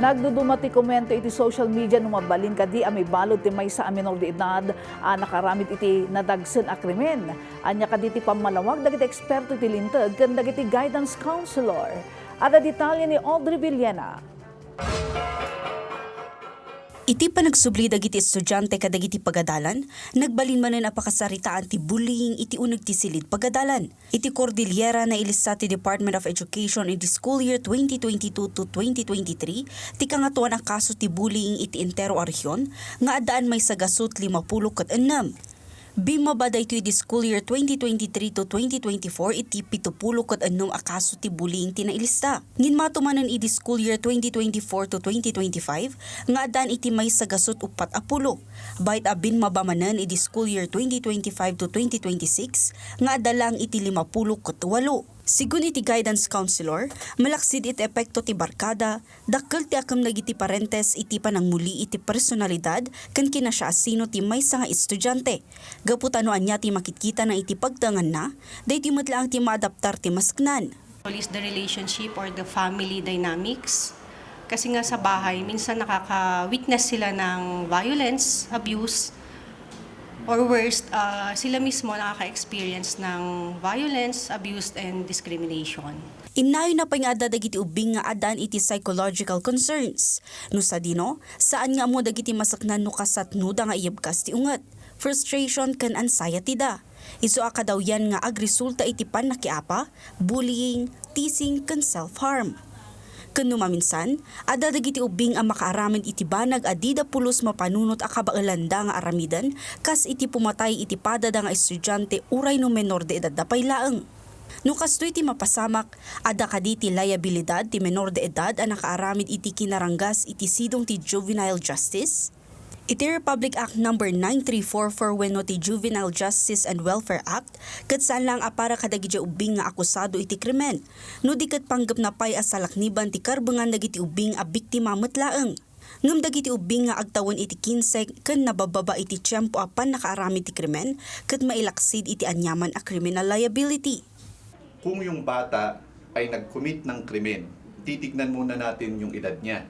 Nagdudumati komento iti social media nung mabalin kadi may balod ti maysa a menor de edad nakaramid iti nadagsen a krimen. Anya kadi ti pamalawag dagiti eksperto ti linteg ken dagiti guidance counselor. Ada detalye ni Audrey Villena. Iti panagsubli dagiti estudyante kadagiti pagadalan, nagbalin manen a pakasaritaan ti bullying iti uneg ti silid pagadalan. Iti Cordillera na ilista ti Department of Education in the school year 2022 to 2023, ti kangatuan ang kaso ti bullying iti entero a rehiyon, nga adaan may sagasut 56. Bimaba daytoy di school year 2023 to 2024 iti 76 a kaso ti bullying ti nailista. Nginmato manen iti school year 2024 to 2025 nga adan iti may sagasut 40. Bayt a binmaba manen iti school year 2025 to 2026 nga adalang iti 58. Sigun iti guidance counselor, malaksid iti epekto ti barkada, dakkel ti akam nagiti parentes iti panangmuli iti personalidad ken kinasya asino ti maysa nga estudyante. Gaputano anya ti makitkita na iti pagtaengan na, dayti metlaang ti maadaptar ti masknan. Is the relationship or the family dynamics. Kasi nga sa bahay, minsan nakaka-witness sila ng violence, abuse, or worst, sila mismo nakaka-experience ng violence, abuse, and discrimination. Inayo na pa nga dagiti ubing nga adan iti psychological concerns. No sa dino, saan nga mo dagiti masaknan no kasatno da nga iyabkas ti unget. Frustration kan anxiety da. Isu akadaw yan nga agresulta iti panakiapa, bullying, teasing kan self-harm. Kano maminsan, ada dagiti ubing ang makaaramid iti banag adida pulos mapanunot a kabaalanda nga aramidan kas iti pumatay iti padada nga estudyante uray no menor de edad dapay laeng. No kastoy ti mapasamak, ada kadi ti liabilidad ti menor de edad ang nakaaramid iti kinaranggas iti sidong ti juvenile justice. Iti Republic Act No. 9344 wenno ti Juvenile Justice and Welfare Act, ket saan lang apara kadagiti ubing nga akusado iti krimen, no di ket panggap na pay asalakniban ti karbengan dagiti ubing a biktima metlaeng. Ngem dagiti ubing nga agtawon iti 15 ken nabababa iti tiyempo apan nakaaramid ti krimen, ket mailaksid iti anyaman a criminal liability. Kung yung bata ay nag-commit ng krimen, titignan muna natin yung edad niya.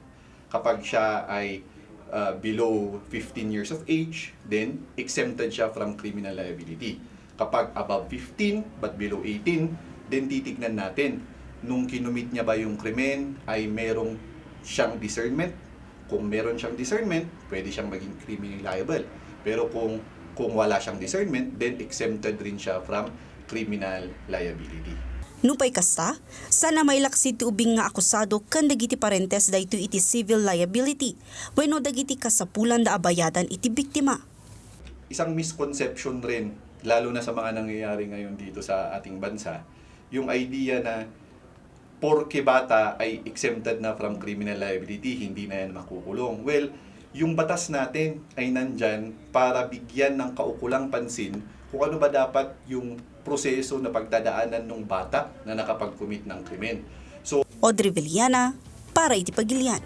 Kapag siya ay below 15 years of age, then exempted siya from criminal liability. Kapag above 15 but below 18, then titignan natin nung kinumit niya ba yung krimen ay merong siyang discernment. Kung meron siyang discernment, pwede siyang maging criminally liable. Pero kung wala siyang discernment, then exempted rin siya from criminal liability. Nupay kasta, sana may laksid ti ubing nga akusado kan dagiti parentes dayto iti civil liability, wenno dagiti kasapulan da abayadan iti biktima. Isang misconception rin, lalo na sa mga nangyayari ngayon dito sa ating bansa, yung idea na porke bata ay exempted na from criminal liability, hindi na yan makukulong. Well, yung batas natin ay nandyan para bigyan ng kaukulang pansin kung ano ba dapat yung proseso na pagdadaanan ng bata na nakapag-commit ng krimen. So, Audrey Villena, para iti Pagilian.